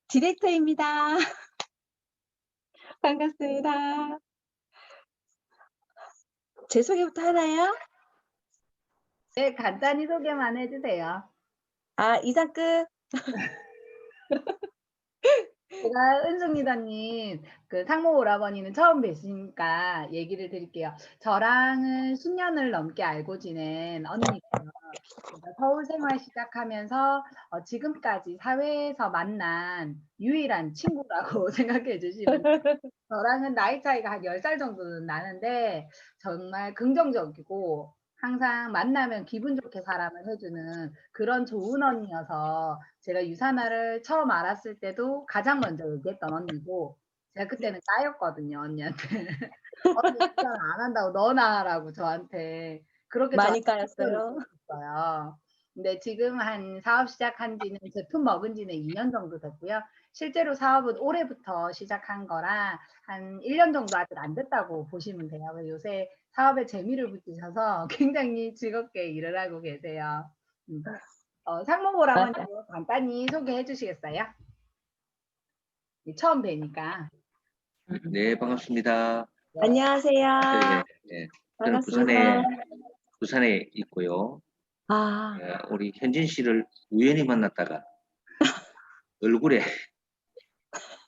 디렉터입니다. 반갑습니다. 제 소개부터 하나요? 네, 간단히 소개만 해 주세요. 아, 이상 끝. 제가 은숙리더님 그 상모 오라버니는 처음 뵈시니까 얘기를 드릴게요. 저랑은 10 년을 넘게 알고 지낸 언니고요. 제가 서울 생활 시작하면서 지금까지 사회에서 만난 유일한 친구라고 생각해 주시면 저랑은 나이 차이가 한 10살 정도는 나는데 정말 긍정적이고 항상 만나면 기분 좋게 사람을 해 주는 그런 좋은 언니여서 제가 유산화를 처음 알았을 때도 가장 먼저 얘기했던 언니고, 제가 그때는 까였거든요, 언니한테. "언니 유산 안 한다고 너나 하라."고 저한테 그렇게 많이 저한테 상처를 까였어요. 줬었어요. 근데 지금 한 사업 시작한 지는, 제품 먹은 지는 2년 정도 됐고요. 실제로 사업은 올해부터 시작한 거라 한 1년 정도 아직 안 됐다고 보시면 돼요. 그래서 요새 사업에 재미를 붙이셔서 굉장히 즐겁게 일을 하고 계세요. 음. 상무 맞아. 오라버니도 간단히 소개해 주시겠어요? 이 처음 뵈니까. 네, 반갑습니다. 네. 안녕하세요. 네, 네. 저는 반갑습니다. 부산에 있고요. 아, 우리 현진 씨를 우연히 만났다가 얼굴에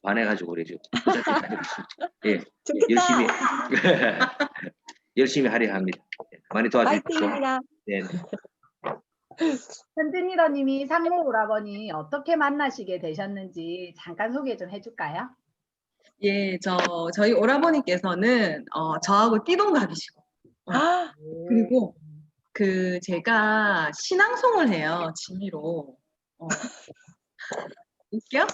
반해가지고 그러죠. 부잣집까지 갔습니다. 예, 열심히, 좋겠다. 열심히 하려 합니다. 많이 도와주십시오. 파이팅입니다. 네, 네. 현진이더 님이 상무 오라버니 어떻게 만나시게 되셨는지 잠깐 소개 좀 해 줄까요? 예, 저희 오라버니께서는 저하고 띠동갑이시고, 오. 그리고 제가 신앙송을 해요, 취미로. 어, 웃겨?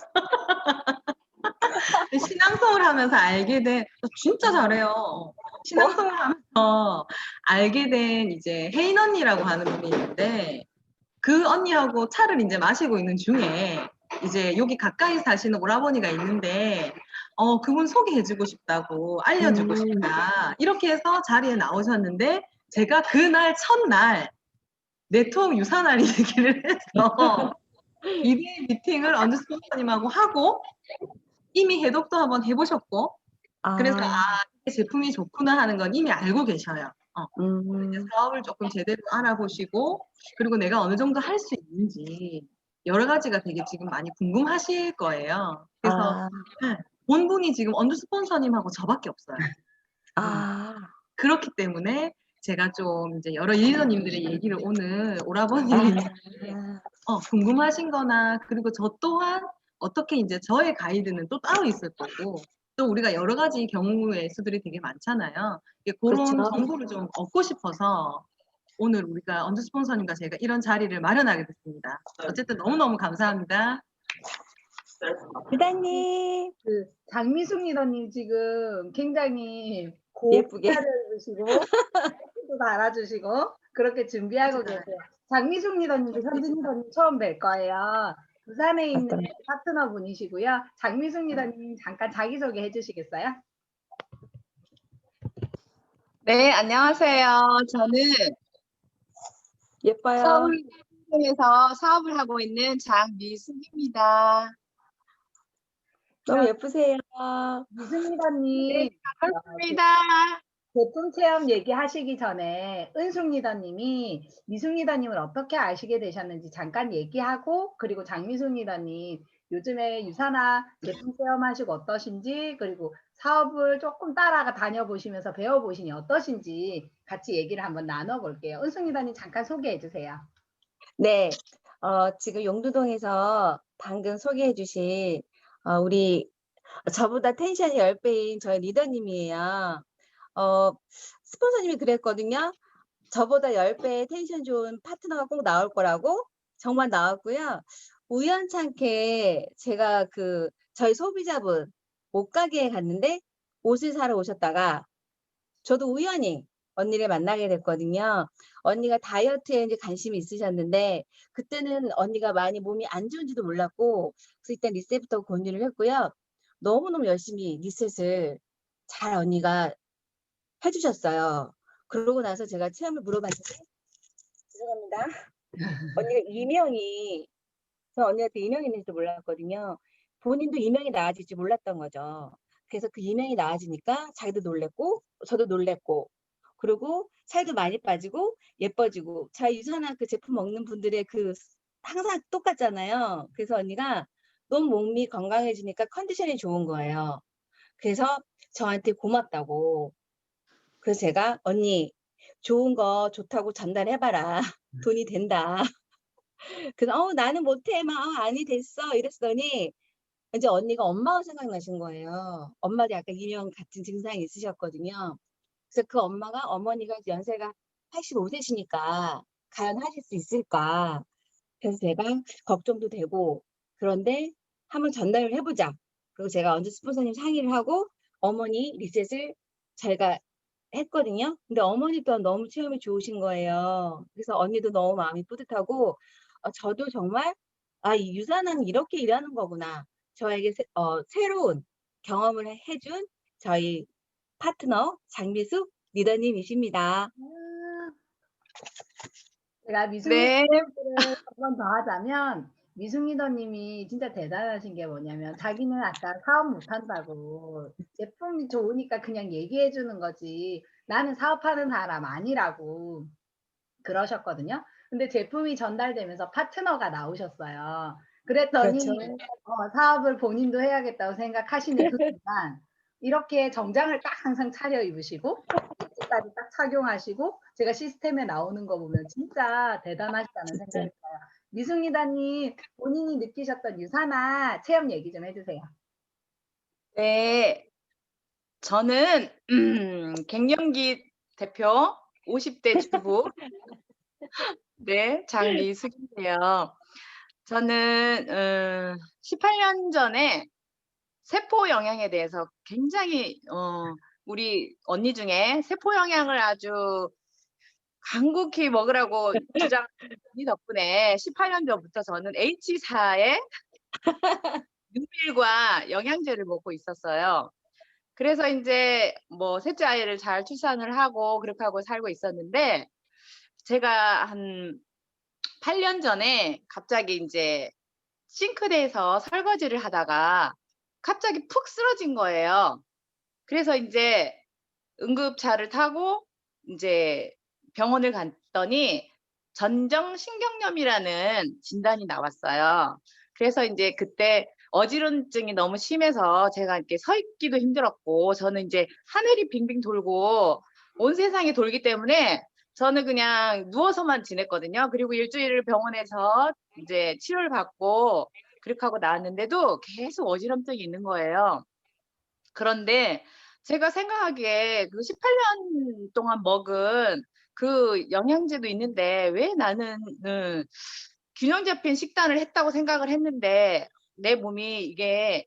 신앙송을 하면서 알게 된, 진짜 잘해요. 신앙송을 하면서 알게 된 이제 혜인 언니라고 하는 분이 있는데, 그 언니하고 차를 이제 마시고 있는 중에 이제 여기 가까이 사시는 오라버니가 있는데 그분 소개해주고 싶다고 알려주고 싶다 이렇게 해서 자리에 나오셨는데 제가 그날 첫날 네트워크 유산할 얘기를 해서 2대 미팅을 언주 스폰서님하고 하고 이미 해독도 한번 해보셨고 그래서 아, 이 제품이 좋구나 하는 건 이미 알고 계셔요. 이제 음, 사업을 조금 제대로 알아보시고 그리고 내가 어느 정도 할 수 있는지 여러 가지가 되게 지금 많이 궁금하실 거예요. 그래서 아, 본분이 지금 언더 스폰서님하고 저밖에 없어요. 아, 그렇기 때문에 제가 좀 이제 여러 리더님들의 얘기를 오늘 오라버니 궁금하신 거나 그리고 저 또한 어떻게 이제 저의 가이드는 또 따로 있을 거고 또 우리가 여러 가지 경우의 수들이 되게 많잖아요. 그렇죠. 그런 정보를 좀 얻고 싶어서 오늘 우리가 언더 스폰서님과 제가 이런 자리를 마련하게 됐습니다. 어쨌든 너무너무 감사합니다. 부단님, 그 장미숙 리더님 지금 굉장히 예쁘게. 고기를 주시고 도 달아주시고 그렇게 준비하고 계세요. 장미숙 리더님도 현진 리더님 처음 뵐 거예요. 부산에 있는 어떤, 파트너 분이시고요. 장미숙 리더님 잠깐 자기소개 해주시겠어요? 네, 안녕하세요. 저는 예뻐요. 서울에서 사업을 하고 있는 장미숙입니다. 너무 예쁘세요. 미숙 네, 리더님 반갑습니다. 제품 체험 얘기하시기 전에 은숙 리더님이 미숙 리더님을 어떻게 아시게 되셨는지 잠깐 얘기하고, 그리고 장미숙 리더님 요즘에 유산화 제품 체험하시고 어떠신지, 그리고 사업을 조금 따라가 다녀보시면서 배워보시니 어떠신지 같이 얘기를 한번 나눠볼게요. 은숙 리더님 잠깐 소개해 주세요. 네, 지금 용두동에서 방금 소개해 주신 우리 저보다 텐션이 10배인 저희 리더님이에요. 어, 스폰서님이 그랬거든요. 저보다 10배 텐션 좋은 파트너가 꼭 나올 거라고. 정말 나왔고요. 우연찮게 제가 저희 소비자분 옷가게에 갔는데 옷을 사러 오셨다가 저도 우연히 언니를 만나게 됐거든요. 언니가 다이어트에 이제 관심이 있으셨는데 그때는 언니가 많이 몸이 안 좋은지도 몰랐고 그래서 일단 리셋부터 권유를 했고요. 너무너무 열심히 리셋을 잘 언니가 해 주셨어요. 그러고 나서 제가 체험을 물어봤는데 죄송합니다. 언니가 이명이 저 언니가 그 이명이 있는지도 몰랐거든요. 본인도 이명이 나아질지 몰랐던 거죠. 그래서 그 이명이 나아지니까 자기도 놀랬고 저도 놀랬고 그리고 살도 많이 빠지고 예뻐지고 자 유산한 그 제품 먹는 분들의 그 항상 똑같잖아요. 그래서 언니가 너무 몸이 건강해지니까 컨디션이 좋은 거예요. 그래서 저한테 고맙다고. 그래서 제가 언니 좋은 거 좋다고 전달해봐라. 돈이 된다. 그래서 나는 못해 막 아니 됐어 이랬더니 이제 언니가 엄마가 생각나신 거예요. 엄마도 약간 이명 같은 증상이 있으셨거든요. 그래서 그 어머니가 연세가 85세시니까 과연 하실 수 있을까? 그래서 제가 걱정도 되고 그런데 한번 전달을 해보자. 그리고 제가 언제 스폰서님 상의를 하고 어머니 리셋을 저희가 했거든요. 근데 어머니 또한 너무 체험이 좋으신 거예요. 그래서 언니도 너무 마음이 뿌듯하고 저도 정말 이 유산은 이렇게 일하는 거구나. 저에게 새로운 경험을 해준 저희 파트너 장미숙 리더님이십니다. 제가 미숙 네. 리더를 한 번 더 하자면 미숙 리더님이 진짜 대단하신 게 뭐냐면 자기는 아까 사업 못한다고 제품이 좋으니까 그냥 얘기해 주는 거지 나는 사업하는 사람 아니라고 그러셨거든요. 근데 제품이 전달되면서 파트너가 나오셨어요. 그랬더니 그렇죠. 사업을 본인도 해야겠다고 생각하시는 그 순간 이렇게 정장을 딱 항상 차려입으시고 패치까지 딱 착용하시고 제가 시스템에 나오는 거 보면 진짜 대단하시다는 진짜. 생각이 들어요. 미숙리다님 본인이 느끼셨던 유산화 체험 얘기 좀 해주세요. 네. 저는 갱년기 대표 50대 주부 네, 장미숙인데요. 저는 18년 전에 세포 영양에 대해서 굉장히 우리 언니 중에 세포 영양을 아주 간곡히 먹으라고 주장하는 언니 덕분에 18년 전부터 저는 H사의 뉴밀과 영양제를 먹고 있었어요. 그래서 이제 뭐 셋째 아이를 잘 출산을 하고 그렇게 하고 살고 있었는데 제가 한 8년 전에 갑자기 이제 싱크대에서 설거지를 하다가 갑자기 푹 쓰러진 거예요. 그래서 이제 응급차를 타고 이제 병원을 갔더니 전정신경염이라는 진단이 나왔어요. 그래서 이제 그때 어지럼증이 너무 심해서 제가 이렇게 서 있기도 힘들었고 저는 이제 하늘이 빙빙 돌고 온 세상이 돌기 때문에 저는 그냥 누워서만 지냈거든요. 그리고 일주일을 병원에서 이제 치료를 받고 그렇게 하고 나왔는데도 계속 어지럼증이 있는 거예요. 그런데 제가 생각하기에 그 18년 동안 먹은 그 영양제도 있는데 왜 나는 균형 잡힌 식단을 했다고 생각을 했는데 내 몸이 이게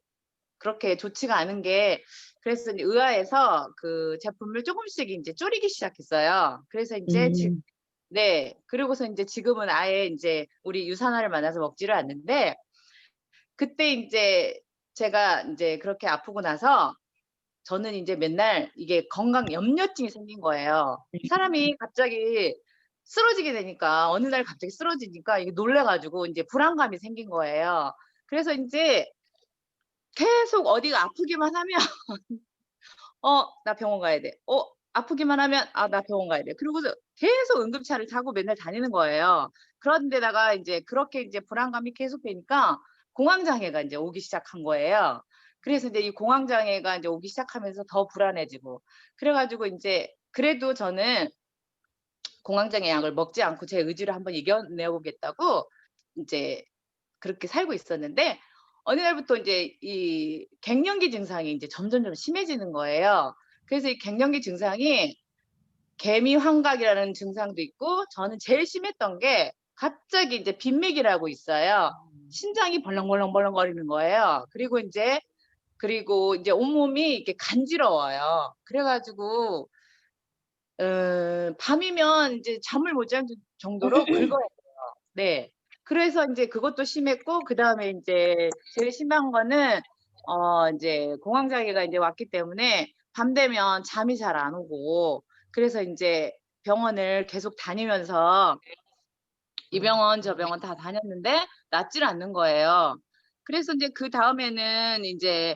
그렇게 좋지가 않은 게 그래서 이제 의아해서 그 제품을 조금씩 이제 줄이기 시작했어요. 그래서 이제 네. 그리고서 이제 지금은 아예 이제 우리 유산화를 만나서 먹지를 않는데 그때 이제 제가 이제 그렇게 아프고 나서 저는 이제 맨날 이게 건강 염려증이 생긴 거예요. 사람이 갑자기 쓰러지게 되니까 어느 날 갑자기 쓰러지니까 이게 놀래 가지고 이제 불안감이 생긴 거예요. 그래서 인제 계속 어디가 아프기만 하면 나 병원 가야 돼. 아프기만 하면 나 병원 가야 돼. 그러고서 계속 응급차를 타고 맨날 다니는 거예요. 그런 데다가 인제 그렇게 이제 불안감이 계속되니까 공황장애가 인제 오기 시작한 거예요. 그래서 이제 이 공황장애가 인제 오기 시작하면서 더 불안해지고 그래 가지고 인제 그래도 저는 공황장애 약을 먹지 않고 제 의지로 한번 이겨내 보겠다고 인제 그렇게 살고 있었는데 어느 날부터 인제 이 갱년기 증상이 인제 점점점 심해지는 거예요. 그래서 이 갱년기 증상이 개미 환각이라는 증상도 있고 저는 제일 심했던 게 갑자기 이제 빈맥이라고 있어요. 심장이 벌렁벌렁벌렁거리는 거예요. 그리고 인제 온몸이 이렇게 간지러워요. 그래 가지고 밤이면 이제 잠을 못 자는 정도로 긁어야 돼요. 네. 그래서 인제 그것도 심했고 그다음에 인제 제일 심한 거는 인제 공황장애가 인제 왔기 때문에 밤 되면 잠이 잘 안 오고 그래서 인제 병원을 계속 다니면서 이 병원 저 병원 다 다녔는데 낫질 않는 거예요. 그래서 이제 그 다음에는 이제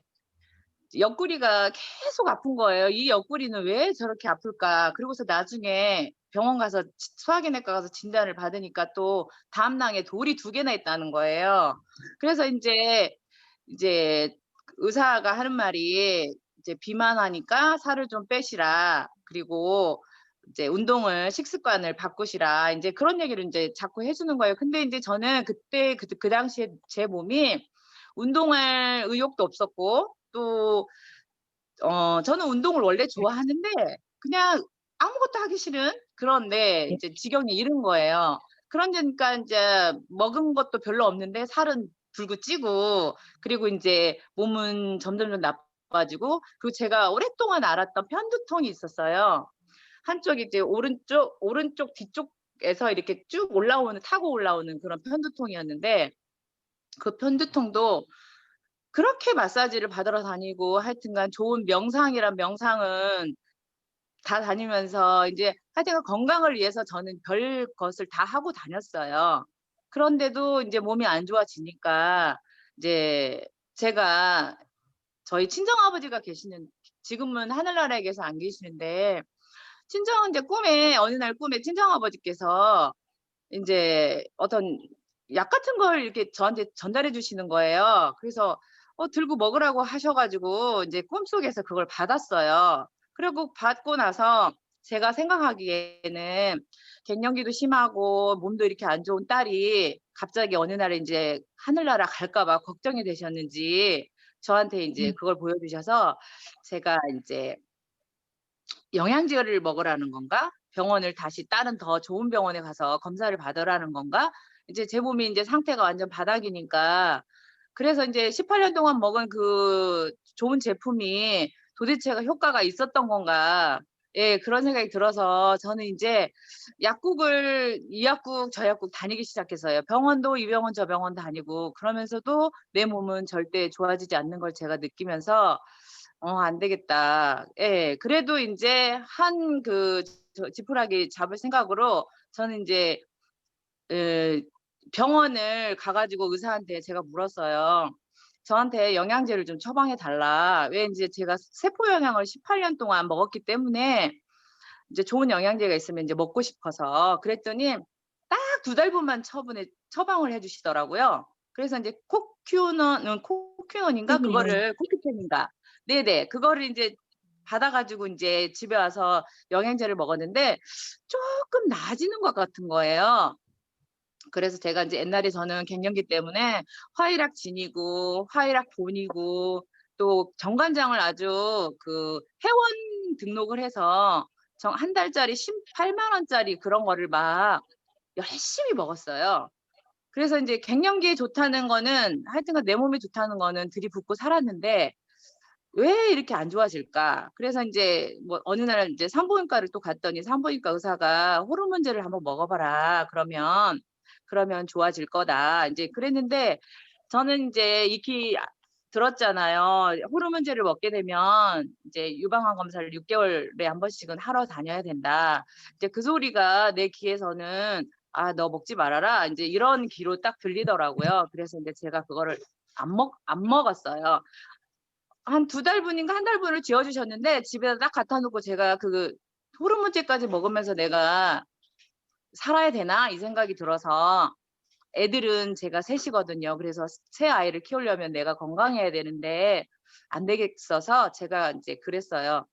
옆구리가 계속 아픈 거예요. 이 옆구리는 왜 저렇게 아플까? 그리고서 나중에 병원 가서 소화기내과 가서 진단을 받으니까 또 담낭에 돌이 2개나 있다는 거예요. 그래서 이제 의사가 하는 말이 이제 비만하니까 살을 좀 빼시라. 그리고 이제 운동을 식습관을 바꾸시라. 이제 그런 얘기를 이제 자꾸 해주는 거예요. 근데 이제 저는 그때 그 당시에 제 몸이 운동할 의욕도 없었고 또 저는 운동을 원래 좋아하는데 그냥 아무것도 하기 싫은 그런데 이제 지경이 이른 거예요. 그러니까 이제 먹은 것도 별로 없는데 살은 불고 찌고 그리고 이제 몸은 점점점 나빠지고 그리고 제가 오랫동안 앓았던 편두통이 있었어요. 한쪽이 이제 오른쪽 뒤쪽에서 이렇게 쭉 타고 올라오는 그런 편두통이었는데 그 편두통도 그렇게 마사지를 받으러 다니고 하여튼간 좋은 명상은 다 다니면서 이제 하여튼 건강을 위해서 저는 별 것을 다 하고 다녔어요. 그런데도 이제 몸이 안 좋아지니까 이제 제가 저희 친정아버지가 지금은 하늘나라에 계서 안 계시는데 이제 어느 날 꿈에 친정아버지께서 이제 어떤 약 같은 걸 이렇게 저한테 전달해 주시는 거예요. 그래서 들고 먹으라고 하셔가지고 이제 꿈속에서 그걸 받았어요. 그리고 받고 나서 제가 생각하기에는 갱년기도 심하고 몸도 이렇게 안 좋은 딸이 갑자기 어느 날에 이제 하늘나라 갈까봐 걱정이 되셨는지 저한테 이제 그걸 보여주셔서 제가 이제 영양제를 먹으라는 건가? 병원을 다시 다른 더 좋은 병원에 가서 검사를 받으라는 건가? 이제 제 몸이 이제 상태가 완전 바닥이니까 그래서 이제 18년 동안 먹은 그 좋은 제품이 도대체가 효과가 있었던 건가? 예, 그런 생각이 들어서 저는 이제 이 약국 저 약국 다니기 시작했어요. 병원도 이 병원 저 병원 다니고 그러면서도 내 몸은 절대 좋아지지 않는 걸 제가 느끼면서 안 되겠다. 예, 그래도 이제 지푸라기 잡을 생각으로 저는 이제 병원을 가가지고 의사한테 제가 물었어요. 저한테 영양제를 좀 처방해 달라. 왜 이제 제가 세포 영양을 18년 동안 먹었기 때문에 이제 좋은 영양제가 있으면 이제 먹고 싶어서 그랬더니 딱 2달분만 처방을 해주시더라고요. 그래서 이제 코큐논인가 그거를 코큐텐인가 네네 그거를 이제 받아가지고 이제 집에 와서 영양제를 먹었는데 조금 나아지는 것 같은 거예요. 그래서 제가 이제 옛날에 저는 갱년기 때문에 화이락 진이고 화이락 본이고 또 정관장을 아주 그 회원 등록을 해서 한 달짜리 18만 원짜리 그런 거를 막 열심히 먹었어요. 그래서 이제 갱년기에 좋다는 거는 하여튼간 내 몸에 좋다는 거는 들이붓고 살았는데 왜 이렇게 안 좋아질까? 그래서 이제 뭐 어느 날 이제 산부인과를 또 갔더니 산부인과 의사가 호르몬제를 한번 먹어봐라. 그러면 좋아질 거다. 이제 그랬는데 저는 이제 익히 들었잖아요. 호르몬제를 먹게 되면 이제 유방암 검사를 6개월에 한 번씩은 하러 다녀야 된다. 이제 그 소리가 내 귀에서는 너 먹지 말아라. 이제 이런 귀로 딱 들리더라고요. 그래서 이제 제가 그거를 안 먹었어요. 한 2달분인가 1달분을 지어주셨는데 집에다 딱 갖다 놓고 제가 그 호르몬제까지 먹으면서 내가 살아야 되나 이 생각이 들어서 애들은 제가 셋이거든요. 그래서 새 아이를 키우려면 내가 건강해야 되는데 안 되겠어서 제가 이제 그랬어요.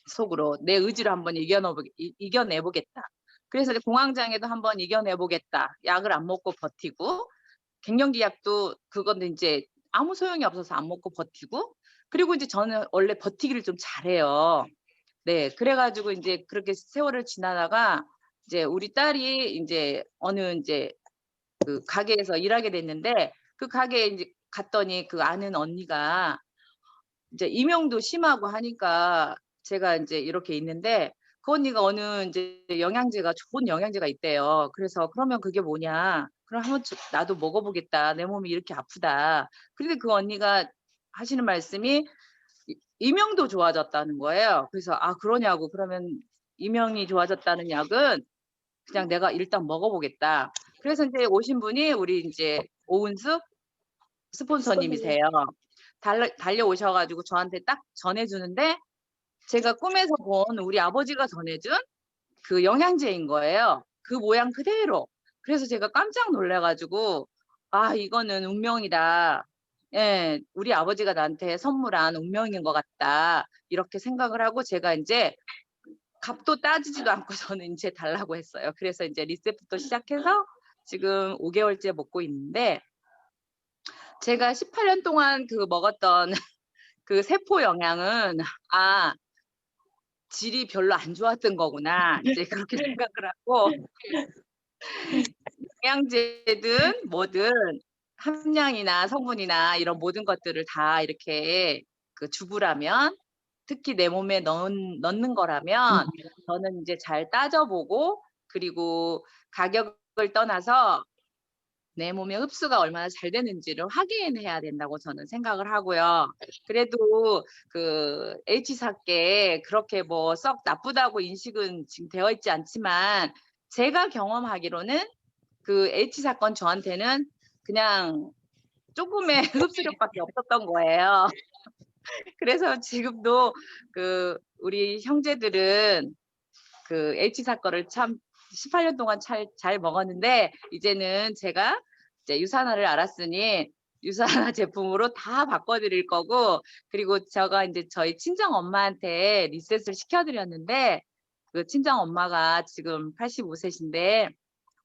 속으로 내 의지를 한번 이겨내보겠다. 그래서 이제 공황장애도 한번 이겨내보겠다. 약을 안 먹고 버티고 갱년기 약도 그건 이제 아무 소용이 없어서 안 먹고 버티고 그리고 이제 저는 원래 버티기를 좀 잘해요. 네, 그래가지고 이제 그렇게 세월을 지나다가 이제 우리 딸이 이제 어느 이제 그 가게에서 일하게 됐는데 그 가게에 이제 갔더니 그 아는 언니가 이제 이명도 심하고 하니까 제가 이제 이렇게 있는데 그 언니가 어느 이제 좋은 영양제가 있대요. 그래서 그러면 그게 뭐냐? 그럼 한번 나도 먹어보겠다. 내 몸이 이렇게 아프다. 그런데 그 언니가 하시는 말씀이 이명도 좋아졌다는 거예요. 그래서 그러냐고 그러면 이명이 좋아졌다는 약은 그냥 내가 일단 먹어보겠다. 그래서 이제 오신 분이 우리 이제 오은숙 스폰서님이세요. 달려오셔가지고 저한테 딱 전해주는데 제가 꿈에서 본 우리 아버지가 전해준 그 영양제인 거예요. 그 모양 그대로. 그래서 제가 깜짝 놀래가지고 아 이거는 운명이다. 예, 우리 아버지가 나한테 선물한 운명인 것 같다. 이렇게 생각을 하고 제가 이제 값도 따지지도 않고 저는 이제 달라고 했어요. 그래서 이제 리셋부터 시작해서 지금 5개월째 먹고 있는데 제가 18년 동안 그 먹었던 그 세포 영양은 아 질이 별로 안 좋았던 거구나. 이제 그렇게 생각을 하고 영양제든 뭐든 함량이나 성분이나 이런 모든 것들을 다 이렇게 그 주부라면 특히 내 몸에 넣는 거라면 저는 이제 잘 따져보고 그리고 가격을 떠나서 내 몸에 흡수가 얼마나 잘 되는지를 확인해야 된다고 저는 생각을 하고요. 그래도 그 H사께 그렇게 뭐 썩 나쁘다고 인식은 지금 되어 있지 않지만 제가 경험하기로는 그 H사건 저한테는 그냥 조금의 흡수력밖에 없었던 거예요. 그래서 지금도 그 우리 형제들은 그 H사건을 참 18년 동안 잘 먹었는데 이제는 제가 이제 유산화를 알았으니 유산화 제품으로 다 바꿔드릴 거고 그리고 제가 이제 저희 친정 엄마한테 리셋을 시켜드렸는데 그 친정 엄마가 지금 85세신데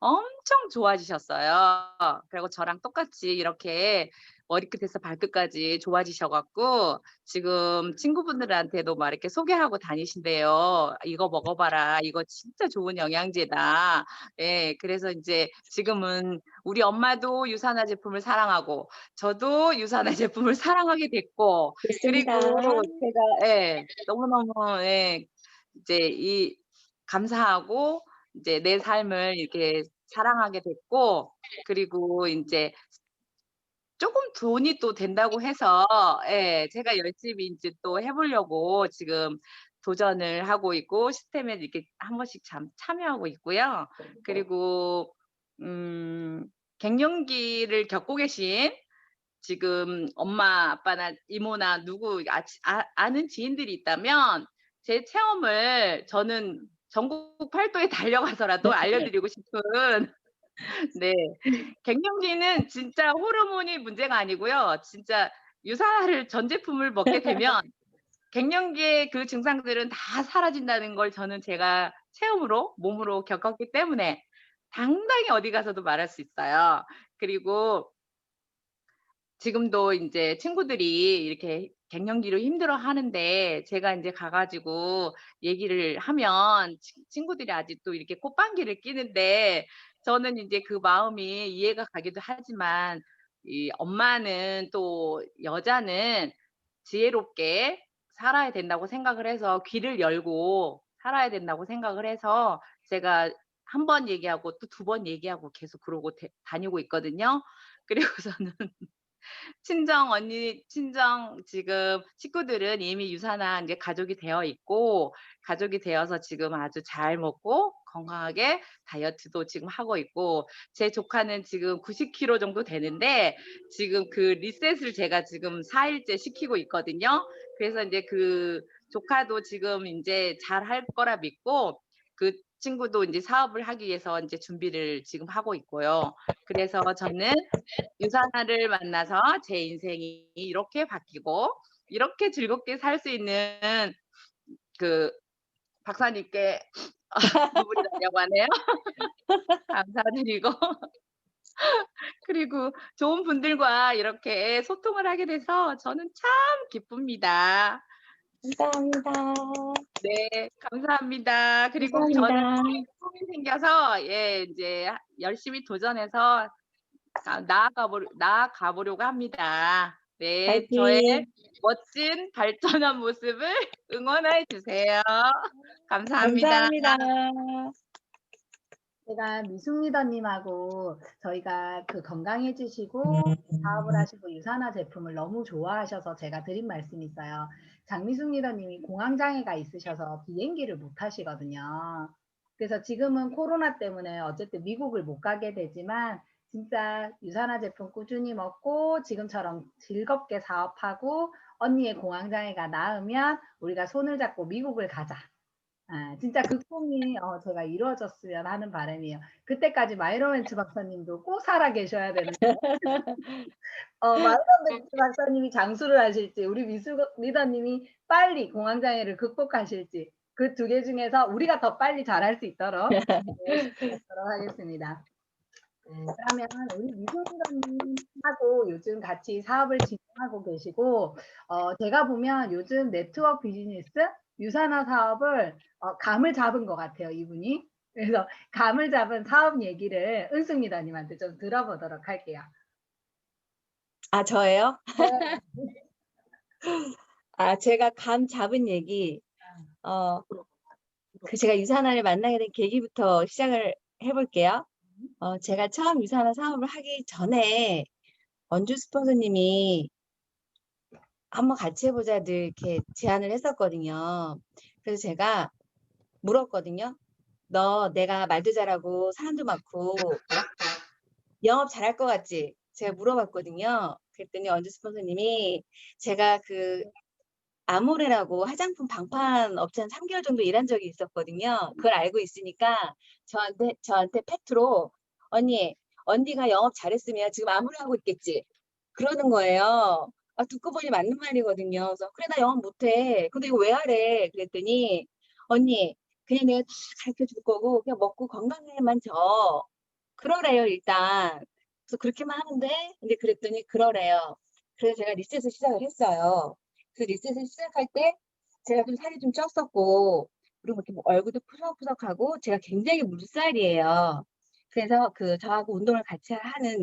엄청 좋아지셨어요. 그리고 저랑 똑같이 이렇게 머리끝에서 발끝까지 좋아지셔갖고 지금 친구분들한테도 막 이렇게 소개하고 다니신대요. 이거 먹어봐라. 이거 진짜 좋은 영양제다. 예, 그래서 이제 지금은 우리 엄마도 유산화 제품을 사랑하고 저도 유산화 제품을 사랑하게 됐고 좋습니다. 그리고 제가 예, 너무너무 예, 이제 이 감사하고 이제 내 삶을 이렇게 사랑하게 됐고 그리고 이제 조금 돈이 또 된다고 해서 예, 제가 열심히 이제 또 해보려고 지금 도전을 하고 있고 시스템에 이렇게 한 번씩 참여하고 있고요. 그리고 갱년기를 겪고 계신 지금 엄마, 아빠나 이모나 누구 아는 지인들이 있다면 제 체험을 저는 전국 팔도에 달려가서라도 알려드리고 싶은 네. 갱년기는 진짜 호르몬이 문제가 아니고요. 진짜 유산화를 전 제품을 먹게 되면 갱년기의 그 증상들은 다 사라진다는 걸 저는 제가 체험으로 몸으로 겪었기 때문에 당당히 어디 가서도 말할 수 있어요. 그리고 지금도 인제 친구들이 이렇게 갱년기로 힘들어하는데 제가 인제 가 가지고 얘기를 하면 친구들이 아직도 이렇게 콧방귀를 뀌는데 저는 인제 그 마음이 이해가 가기도 하지만 이 엄마는 또 여자는 지혜롭게 살아야 된다고 생각을 해서 귀를 열고 살아야 된다고 생각을 해서 제가 한 번 얘기하고 또 두 번 얘기하고 계속 그러고 다니고 있거든요. 그리고서는 친정 언니, 친정 지금 식구들은 이미 유산화 이제 가족이 되어 있고 가족이 되어서 지금 아주 잘 먹고 건강하게 다이어트도 지금 하고 있고 제 조카는 지금 90kg 정도 되는데 지금 그 리셋을 제가 지금 4일째 시키고 있거든요. 그래서 이제 그 조카도 지금 이제 잘 할 거라 믿고 그 친구도 이제 사업을 하기 위해서 이제 준비를 지금 하고 있고요. 그래서 저는 유산화를 만나서 제 인생이 이렇게 바뀌고 이렇게 즐겁게 살 수 있는 그 박사님께 눈물이 나려고 하네요. 감사드리고 그리고 좋은 분들과 이렇게 소통을 하게 돼서 저는 참 기쁩니다. 감사합니다. 네, 감사합니다. 그리고 저는 감사합니다. 꿈이 생겨서 예, 이제 열심히 도전해서 나아가 보려고 합니다. 네, 저의 파이팅. 멋진 발전한 모습을 응원해 주세요. 감사합니다. 감사합니다. 제가 미숙리더님하고 저희가 그 건강해지시고 사업을 하시고 유산화 제품을 너무 좋아하셔서 제가 드린 말씀이 있어요. 장미숙리더님이 공황장애가 있으셔서 비행기를 못 하시거든요. 그래서 지금은 코로나 때문에 어쨌든 미국을 못 가게 되지만 진짜 유산화 제품 꾸준히 먹고 지금처럼 즐겁게 사업하고 언니의 공황장애가 나으면 우리가 손을 잡고 미국을 가자. 아, 진짜 그 꿈이 제가 이루어졌으면 하는 바람이에요. 그때까지 마이로맨츠 박사님도 꼭 살아 계셔야 되는데 마이로맨츠 박사님이 장수를 하실지 우리 미수 리더님이 빨리 공황장애를 극복하실지 그 두 개 중에서 우리가 더 빨리 잘할 수 있도록 하도록 하겠습니다. 그러면 우리 미수 리더님하고 요즘 같이 사업을 진행하고 계시고 제가 보면 요즘 네트워크 비즈니스 유산화 사업을 감을 잡은 것 같아요, 이분이. 그래서 감을 잡은 사업 얘기를 은숙 리더님한테 좀 들어보도록 할게요. 아, 저예요? 네. 아, 제가 감 잡은 얘기, 제가 유산화를 만나게 된 계기부터 시작을 해볼게요. 제가 처음 유산화 사업을 하기 전에 원주 스폰서님이 한번 같이 해보자들 이렇게 제안을 했었거든요. 그래서 제가 물었거든요. 너 내가 말도 잘하고 사람도 많고 영업 잘할 것 같지? 제가 물어봤거든요. 그랬더니 원주 스폰서님이 제가 그 아모레라고 화장품 방판 업체 한 3개월 정도 일한 적이 있었거든요. 그걸 알고 있으니까 저한테 팩트로 언니가 영업 잘했으면 지금 아모레 하고 있겠지. 그러는 거예요. 아, 듣고 보니 맞는 말이거든요. 그래서 그래 나 영업 못해. 근데 이거 왜 하래? 그랬더니 언니 그냥 내가 다 가르쳐 줄 거고 그냥 먹고 건강하게만 져. 그러래요 일단. 그래서 그렇게만 하는데 근데 그랬더니 그러래요. 그래서 제가 리셋을 시작을 했어요. 그 리셋을 시작할 때 제가 좀 살이 좀 쪘었고 그리고 이렇게 뭐 얼굴도 푸석푸석하고 제가 굉장히 물살이에요. 그래서 저하고 운동을 같이 하는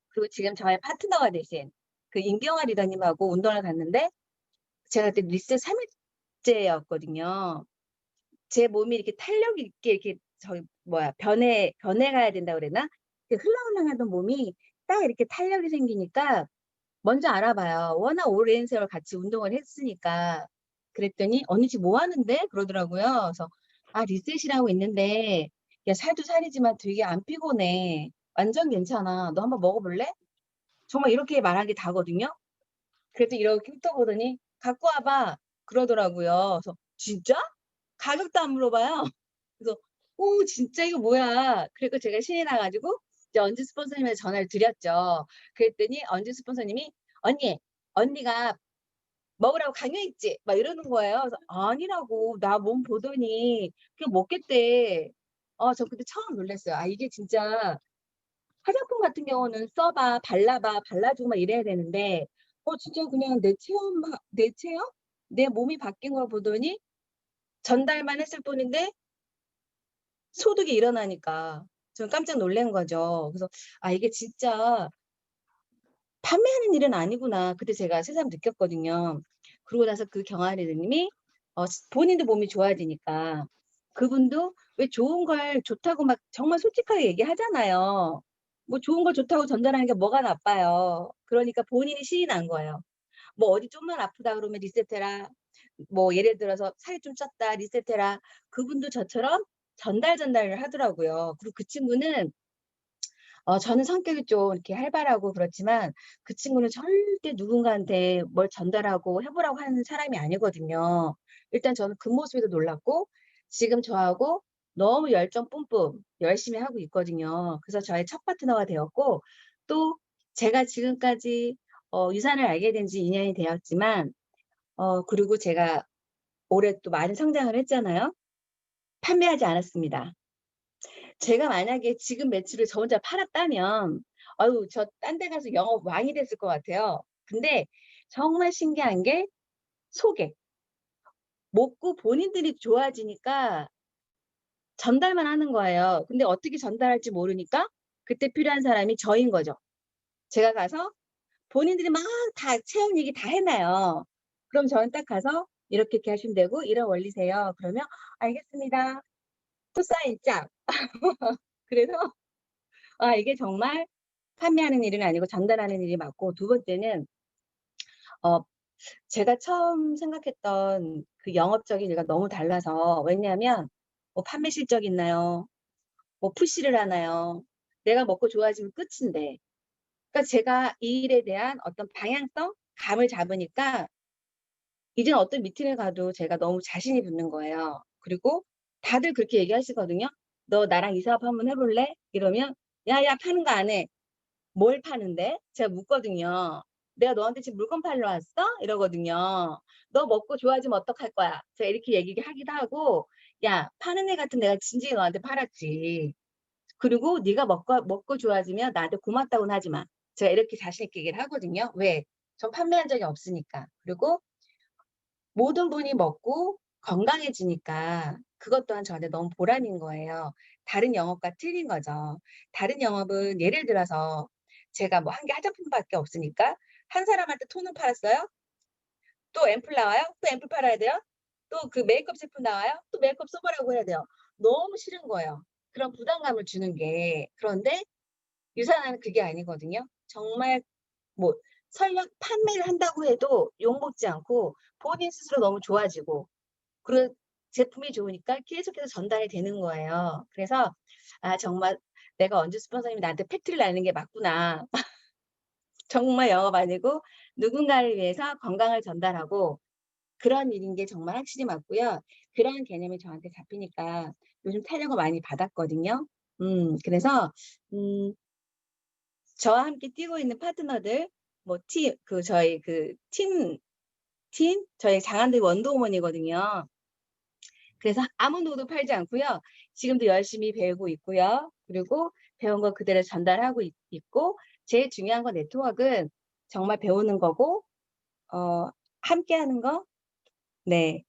그리고 지금 저의 파트너가 되신 그 임경화 리더님하고 운동을 갔는데 제가 그때 리셋 3일째였거든요. 제 몸이 이렇게 탄력 있게 이렇게 변해 가야 된다고 그랬나? 흘렁흘렁하던 몸이 딱 이렇게 탄력이 생기니까 먼저 알아봐요. 워낙 오랜 세월 같이 운동을 했으니까. 그랬더니 언니 지금 뭐 하는데? 그러더라고요. 그래서 리셋이라고 있는데 야 살도 살이지만 되게 안 피곤해. 완전 괜찮아. 너 한번 먹어볼래? 정말 이렇게 말한 게 다거든요. 그래서 이렇게 훑어보더니 갖고 와봐 그러더라고요. 그래서 진짜? 가격도 안 물어봐요. 그래서 오 진짜 이거 뭐야. 그리고 제가 신이 나가지고 이제 언지 스폰서님한테 전화를 드렸죠. 그랬더니 언지 스폰서님이 언니가 먹으라고 강요했지? 막 이러는 거예요. 그래서 아니라고 나 몸 보더니 그냥 먹겠대. 저 그때 처음 놀랐어요. 아 이게 진짜 화장품 같은 경우는 써봐, 발라봐, 발라주고 막 이래야 되는데 진짜 그냥 내 체험? 내 몸이 바뀐 걸 보더니 전달만 했을 뿐인데 소득이 일어나니까 좀 깜짝 놀란 거죠. 그래서 이게 진짜 판매하는 일은 아니구나. 그때 제가 새삼 느꼈거든요. 그러고 나서 그 경아리님이 본인도 몸이 좋아지니까 그분도 왜 좋은 걸 좋다고 막 정말 솔직하게 얘기하잖아요. 뭐 좋은 걸 좋다고 전달하는 게 뭐가 나빠요. 그러니까 본인이 신이 난 거예요. 뭐 어디 좀만 아프다 그러면 리셋해라. 뭐 예를 들어서 살이 좀 쪘다 리셋해라. 그분도 저처럼 전달을 하더라고요. 그리고 그 친구는 저는 성격이 좀 이렇게 활발하고 그렇지만 그 친구는 절대 누군가한테 뭘 전달하고 해보라고 하는 사람이 아니거든요. 일단 저는 그 모습에도 놀랐고 지금 저하고 너무 열정 뿜뿜 열심히 하고 있거든요. 그래서 저의 첫 파트너가 되었고 또 제가 지금까지 유산을 알게 된 지 2년이 되었지만 그리고 제가 올해 또 많이 성장을 했잖아요. 판매하지 않았습니다. 제가 만약에 지금 매출을 저 혼자 팔았다면 아유 저 딴 데 가서 영업 왕이 됐을 것 같아요. 근데 정말 신기한 게 소개. 먹고 본인들이 좋아지니까 전달만 하는 거예요. 근데 어떻게 전달할지 모르니까 그때 필요한 사람이 저인 거죠. 제가 가서 본인들이 막 다 체험 얘기 다 해놔요. 그럼 저는 딱 가서 이렇게 하시면 되고 이런 원리세요. 그러면 알겠습니다. 또 사인 짝. 그래서 이게 정말 판매하는 일은 아니고 전달하는 일이 맞고 두 번째는 제가 처음 생각했던 그 영업적인 일과 너무 달라서 왜냐하면 뭐 판매 실적 있나요? 뭐 푸시를 하나요? 내가 먹고 좋아지면 끝인데. 그러니까 제가 이 일에 대한 어떤 방향성, 감을 잡으니까 이제는 어떤 미팅을 가도 제가 너무 자신이 붙는 거예요. 그리고 다들 그렇게 얘기하시거든요. "너 나랑 이 사업 한번 해 볼래?" 이러면 "야야 파는 거 안 해." "뭘 파는데?" 제가 묻거든요. "내가 너한테 지금 물건 팔러 왔어?" 이러거든요. "너 먹고 좋아지면 어떡할 거야?" 제가 이렇게 얘기하기도 하고 "야 파는 애 같은 내가 진작에 너한테 팔았지. 그리고 네가 먹고 좋아지면 나한테 고맙다고는 하지 마." 제가 이렇게 자신 있게 얘기를 하거든요. 왜? 전 판매한 적이 없으니까. 그리고 모든 분이 먹고 건강해지니까 그것 또한 저한테 너무 보람인 거예요. 다른 영업과 틀린 거죠. 다른 영업은 예를 들어서 제가 뭐 한 게 화장품밖에 없으니까 한 사람한테 톤을 팔았어요. 또 앰플 나와요. 또 앰플 팔아야 돼요. 또 그 메이크업 제품 나와요. 또 메이크업 써 보라고 해야 돼요. 너무 싫은 거예요. 그런 부담감을 주는 게. 그런데 유산화는 그게 아니거든요. 정말 뭐 설령 판매를 한다고 해도 욕먹지 않고 본인 스스로 너무 좋아지고 그 제품이 좋으니까 계속해서 전달이 되는 거예요. 그래서 '아 정말 내가 언제 스폰서님이 나한테 팩트를 날리는 게 맞구나.' 정말 영업 아니고 누군가를 위해서 건강을 전달하고 그런 일인 게 정말 확실히 맞고요. 그런 개념이 저한테 잡히니까 요즘 타격을 많이 받았거든요. 그래서 음 저와 함께 뛰고 있는 파트너들 뭐 저희 팀 저희 장안들 원더우먼이거든요. 그래서 아무 노도 팔지 않고요. 지금도 열심히 배우고 있고요. 그리고 배운 거 그대로 전달하고 있고 제일 중요한 건 네트워크는 정말 배우는 거고 어 함께하는 거. 네.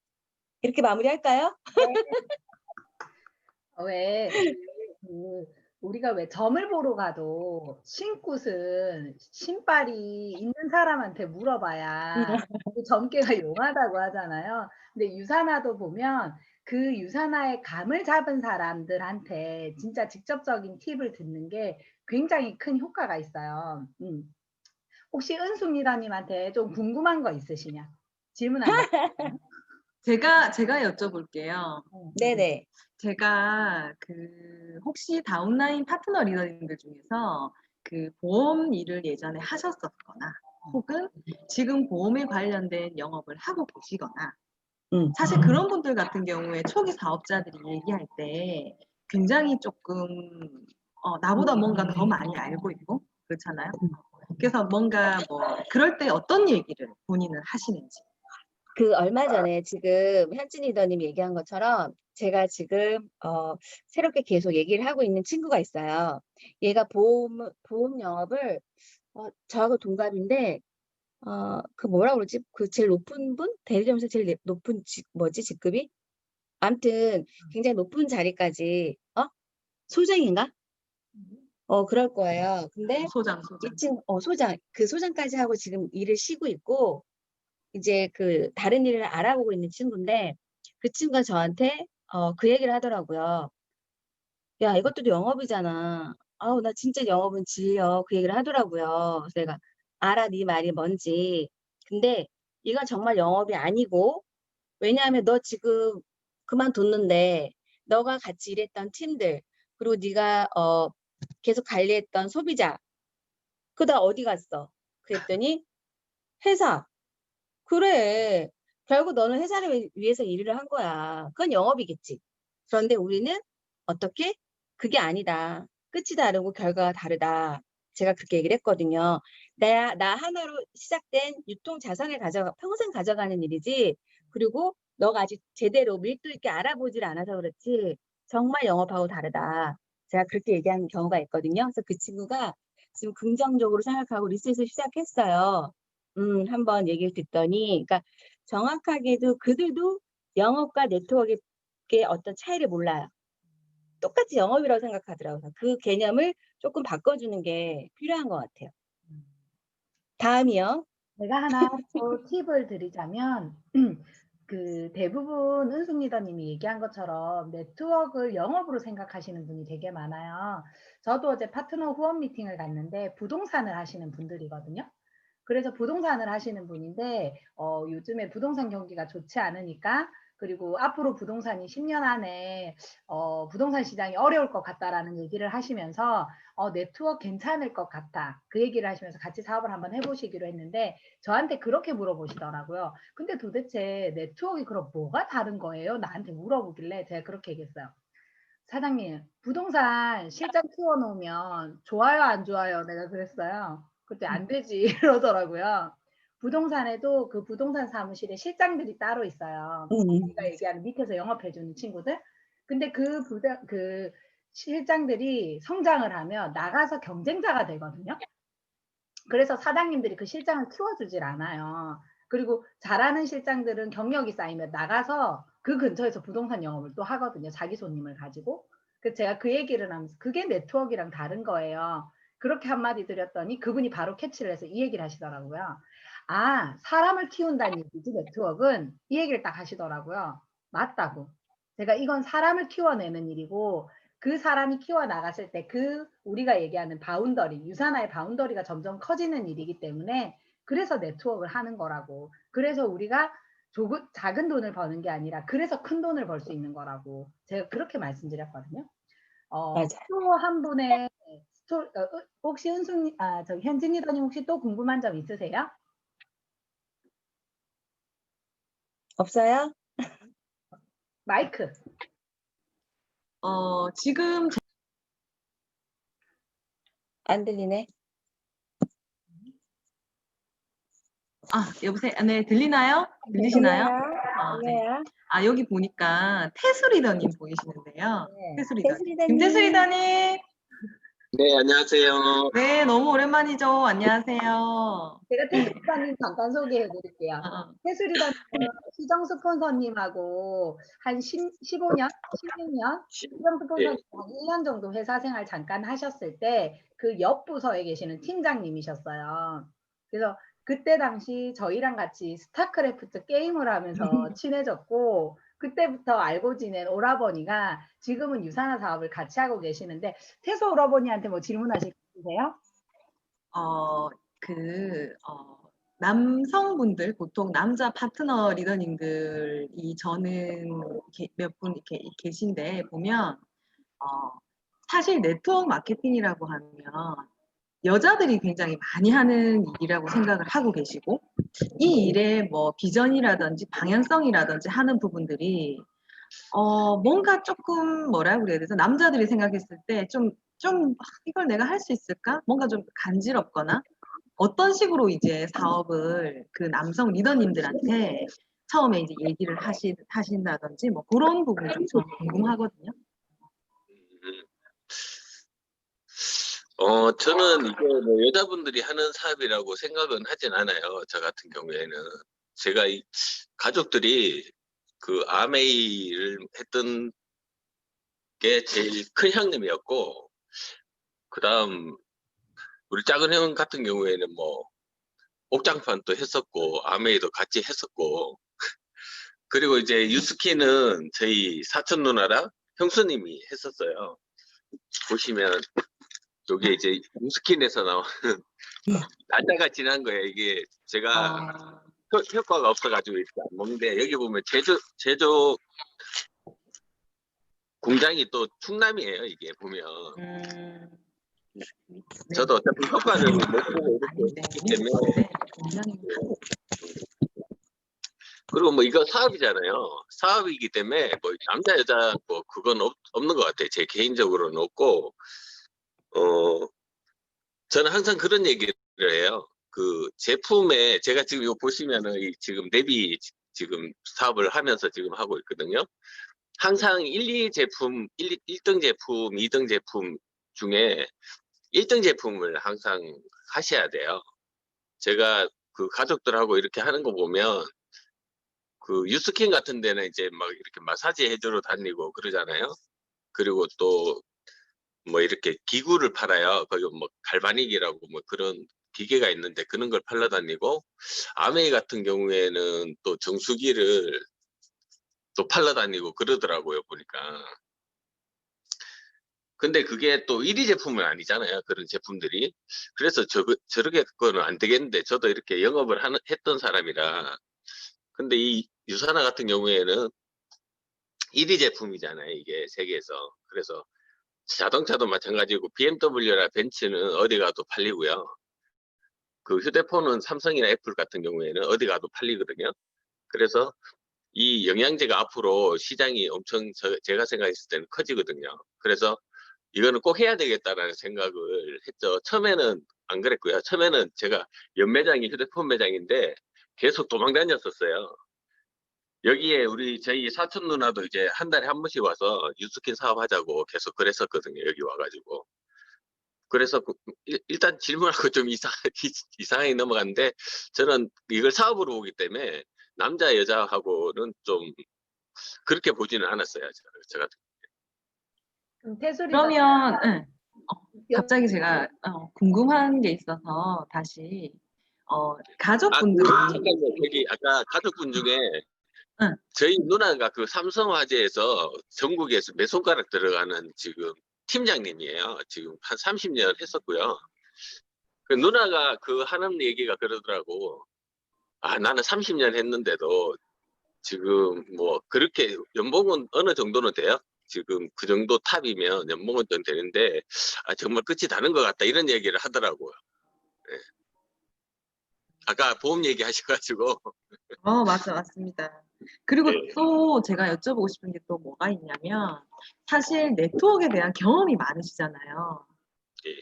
이렇게 마무리할까요? 왜 그 우리가 왜 점을 보러 가도 신굿은 신발이 있는 사람한테 물어봐야 그 점괘가 용하다고 하잖아요. 근데 유산화도 보면 그 유산화의 감을 잡은 사람들한테 진짜 직접적인 팁을 듣는 게 굉장히 큰 효과가 있어요. 혹시 은숙리다님한테 좀 궁금한 거 있으시냐? 질문 안 받으세요? 제가 여쭤볼게요. 네네. 제가 혹시 다운라인 파트너 리더님들 중에서 그 보험 일을 예전에 하셨었거나 혹은 지금 보험에 관련된 영업을 하고 계시거나 음. 사실 그런 분들 같은 경우에 초기 사업자들이 얘기할 때 굉장히 조금 나보다 뭔가 더 많이 알고 있고 그렇잖아요. 그래서 뭔가 뭐 그럴 때 어떤 얘기를 본인은 하시는지. 그 얼마 전에 지금 현진 리더님이 얘기한 것처럼 제가 지금 새롭게 계속 얘기를 하고 있는 친구가 있어요. 얘가 보험 영업을 저하고 동갑인데 그 뭐라 그러지? 그 제일 높은 분? 대리점에서 제일 높은 직급이? 아무튼 굉장히 높은 자리까지 소장인가? 그럴 거예요. 근데 소장. 소장. 그 소장까지 하고 지금 일을 쉬고 있고 이제 그 다른 일을 알아보고 있는 친구인데 그 친구가 저한테 그 얘기를 하더라고요. "야 이것도 영업이잖아. 아우 나 진짜 영업은 질려." 그 얘기를 하더라고요. 그래서 내가 "알아 네 말이 뭔지. 근데 이건 정말 영업이 아니고 왜냐하면 너 지금 그만뒀는데 너가 같이 일했던 팀들 그리고 네가 계속 관리했던 소비자 그거 다 어디 갔어?" 그랬더니 "회사." 그래. 결국 너는 회사를 위해서 일을 한 거야. 그건 영업이겠지. 그런데 우리는 어떻게? 그게 아니다. 끝이 다르고 결과가 다르다. 제가 그렇게 얘기를 했거든요. 나 하나로 시작된 유통 자산을 평생 가져가는 일이지. 그리고 너가 아직 제대로 밀도 있게 알아보질 않아서 그렇지. 정말 영업하고 다르다. 제가 그렇게 얘기한 경우가 있거든요. 그래서 그 친구가 지금 긍정적으로 생각하고 리셋을 시작했어요. 한번 얘기를 듣더니 그러니까 정확하게도 그들도 영업과 네트워크의 어떤 차이를 몰라요. 똑같이 영업이라고 생각하더라고요. 그래서 그 개념을 조금 바꿔주는 게 필요한 것 같아요. 다음이요. 제가 하나 또 팁을 드리자면 그 대부분 은숙 리더님이 얘기한 것처럼 네트워크를 영업으로 생각하시는 분이 되게 많아요. 저도 어제 파트너 후원 미팅을 갔는데 부동산을 하시는 분들이거든요. 그래서 부동산을 하시는 분인데 요즘에 부동산 경기가 좋지 않으니까 그리고 앞으로 부동산이 10년 안에 부동산 시장이 어려울 것 같다라는 얘기를 하시면서 네트워크 괜찮을 것 같아. 그 얘기를 하시면서 같이 사업을 한번 해보시기로 했는데 저한테 그렇게 물어보시더라고요. 근데 도대체 네트워크가 그럼 뭐가 다른 거예요? 나한테 물어보길래 제가 그렇게 얘기했어요. 사장님, 부동산 실장 키워놓으면 좋아요, 안 좋아요? 내가 그랬어요. 그때 안 되지 이러더라고요. 부동산에도 그 부동산 사무실에 실장들이 따로 있어요. 우리가 얘기하는 밑에서 영업해주는 친구들. 근데 그 실장들이 성장을 하면 나가서 경쟁자가 되거든요. 그래서 사장님들이 그 실장을 키워주질 않아요. 그리고 잘하는 실장들은 경력이 쌓이면 나가서 그 근처에서 부동산 영업을 또 하거든요. 자기 손님을 가지고. 그래서 제가 그 얘기를 하면서 그게 네트워크랑 다른 거예요. 그렇게 한마디 드렸더니 그분이 바로 캐치를 해서 이 얘기를 하시더라고요. 아, 사람을 키운다는 얘기지 네트워크는. 이 얘기를 딱 하시더라고요. 맞다고. 제가 이건 사람을 키워내는 일이고 그 사람이 키워나갔을 때 우리가 얘기하는 바운더리, 유산화의 바운더리가 점점 커지는 일이기 때문에 그래서 네트워크를 하는 거라고. 그래서 우리가 작은 돈을 버는 게 아니라 그래서 큰 돈을 벌 수 있는 거라고. 제가 그렇게 말씀드렸거든요. 맞아요. 또 한 분의 혹시 현진 리더님 혹시 또 궁금한 점 있으세요? 없어요? 마이크. 지금 안 들리네. 여보세요? 네, 들리나요? 들리시나요? 네. 들려요? 여기 보니까 태수 리더님 보이시는데요. 네. 태수 태수 리더님. 리더님. 김태수 리더님. 네, 안녕하세요. 네, 너무 오랜만이죠. 안녕하세요. 제가 태수 리더님 잠깐 소개해 드릴게요. 어, 태수 리더님은 시정 스폰서님하고 한 15년, 16년 시정 스폰서님 한 1년 정도 회사 생활 잠깐 하셨을 때 그 옆 부서에 계시는 팀장님이셨어요. 그래서 그때 당시 저희랑 같이 스타크래프트 게임을 하면서 친해졌고 그때부터 알고 지낸 오라버니가 지금은 유산화 사업을 같이 하고 계시는데 태수 오라버니한테 뭐 질문하실 거 있으세요? 남성분들, 보통 남자 파트너 리더님들이 저는 몇 분 이렇게 계신데 보면, 사실 네트워크 마케팅이라고 하면 여자들이 굉장히 많이 하는 일이라고 생각을 하고 계시고, 이 일의 뭐 비전이라든지 방향성이라든지 하는 부분들이 뭔가 조금 뭐라 그래야 되죠? 남자들이 생각했을 때 이걸 내가 할 수 있을까? 뭔가 좀 간지럽거나 어떤 식으로 이제 사업을 그 남성 리더님들한테 처음에 이제 얘기를 하신다든지 뭐 그런 부분이 좀 저는 궁금하거든요. 저는 이게 뭐 여자분들이 하는 사업이라고 생각은 하진 않아요. 저 같은 경우에는. 제가 가족들이 그 아메이를 했던 게 제일 큰 형님이었고, 그 다음, 우리 작은 형 같은 경우에는 뭐, 옥장판도 했었고, 아메이도 같이 했었고, 그리고 이제 유스키는 저희 사촌 누나랑 형수님이 했었어요. 보시면, 요게 이제 유스킨에서 나오는 날짜가 지난 거예요. 이게 제가 효과가 없어가지고 이렇게 안 먹는데, 여기 보면 제조 공장이 또 충남이에요. 이게 보면. 저도 어차피 효과는 못 보고 이렇게 했기 때문에. 그리고 뭐 이거 사업이잖아요. 사업이기 때문에 뭐 남자 여자 뭐 그건 없는 것 같아요. 제 개인적으로는 없고, 저는 항상 그런 얘기를 해요. 그 제품에 제가 지금 이거 보시면은 지금 내비 지금 사업을 하면서 지금 하고 있거든요. 항상 1등 제품, 2등 제품 중에 1등 제품을 항상 하셔야 돼요. 제가 그 가족들하고 이렇게 하는 거 보면 그 유스킨 같은 데는 이제 막 이렇게 마사지 해주러 다니고 그러잖아요. 그리고 또 뭐 이렇게 기구를 팔아요. 거기 뭐 갈바닉이라고 뭐 그런 기계가 있는데 그런 걸 팔러 다니고, 아메이 같은 경우에는 또 정수기를 또 팔러 다니고 그러더라고요, 보니까. 근데 그게 또 1위 제품은 아니잖아요, 그런 제품들이. 그래서 저렇게 그거는 안 되겠는데, 저도 이렇게 영업을 했던 사람이라. 근데 이 유산화 같은 경우에는 1위 제품이잖아요, 이게 세계에서. 그래서 자동차도 마찬가지고 BMW나 벤츠는 어디 가도 팔리고요. 그 휴대폰은 삼성이나 애플 같은 경우에는 어디 가도 팔리거든요. 그래서 이 영양제가 앞으로 시장이 엄청 제가 생각했을 때는 커지거든요. 그래서 이거는 꼭 해야 되겠다라는 생각을 했죠. 처음에는 안 그랬고요. 처음에는 제가 연매장이 휴대폰 매장인데 계속 도망 다녔었어요. 여기에 저희 사촌 누나도 이제 한 달에 한 번씩 와서 뉴스킨 사업하자고 계속 그랬었거든요. 여기 와가지고. 그래서 일단 질문하고 좀 이상하게 넘어갔는데 저는 이걸 사업으로 보기 때문에 남자 여자하고는 좀 그렇게 보지는 않았어요. 제가 그럼 태술이 그러면 갑자기 제가 궁금한 게 있어서 다시 가족분들이 잠깐만요. 여기 아까 가족분 중에 응. 저희 누나가 그 삼성화재에서 전국에서 몇 손가락 들어가는 지금 팀장님이에요. 지금 한 30년 했었고요. 그 누나가 그 하는 얘기가 그러더라고. 아, 나는 30년 했는데도 지금 뭐 그렇게 연봉은 어느 정도는 돼요. 지금 그 정도 탑이면 연봉은 좀 되는데 정말 끝이 다른 것 같다 이런 얘기를 하더라고요. 네. 아까 보험 얘기 하셔가지고. 맞습니다. 그리고 네. 또 제가 여쭤보고 싶은 게 또 뭐가 있냐면 사실 네트워크에 대한 경험이 많으시잖아요. 네.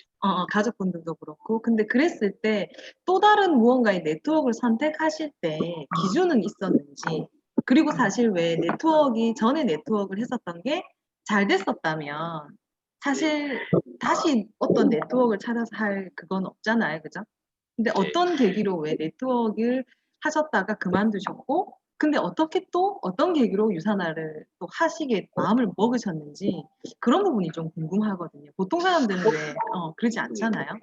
가족분들도 그렇고. 근데 그랬을 때 또 다른 무언가의 네트워크를 선택하실 때 기준은 있었는지, 그리고 사실 왜 전에 네트워크를 했었던 게 잘 됐었다면 사실 다시 어떤 네트워크를 찾아서 할 그건 없잖아요. 그죠? 근데 네. 어떤 계기로 왜 네트워크를 하셨다가 그만두셨고, 근데 어떻게 또 어떤 계기로 유산화를 또 하시게 마음을 먹으셨는지 그런 부분이 좀 궁금하거든요. 보통 사람들은 왜 그러지 않잖아요.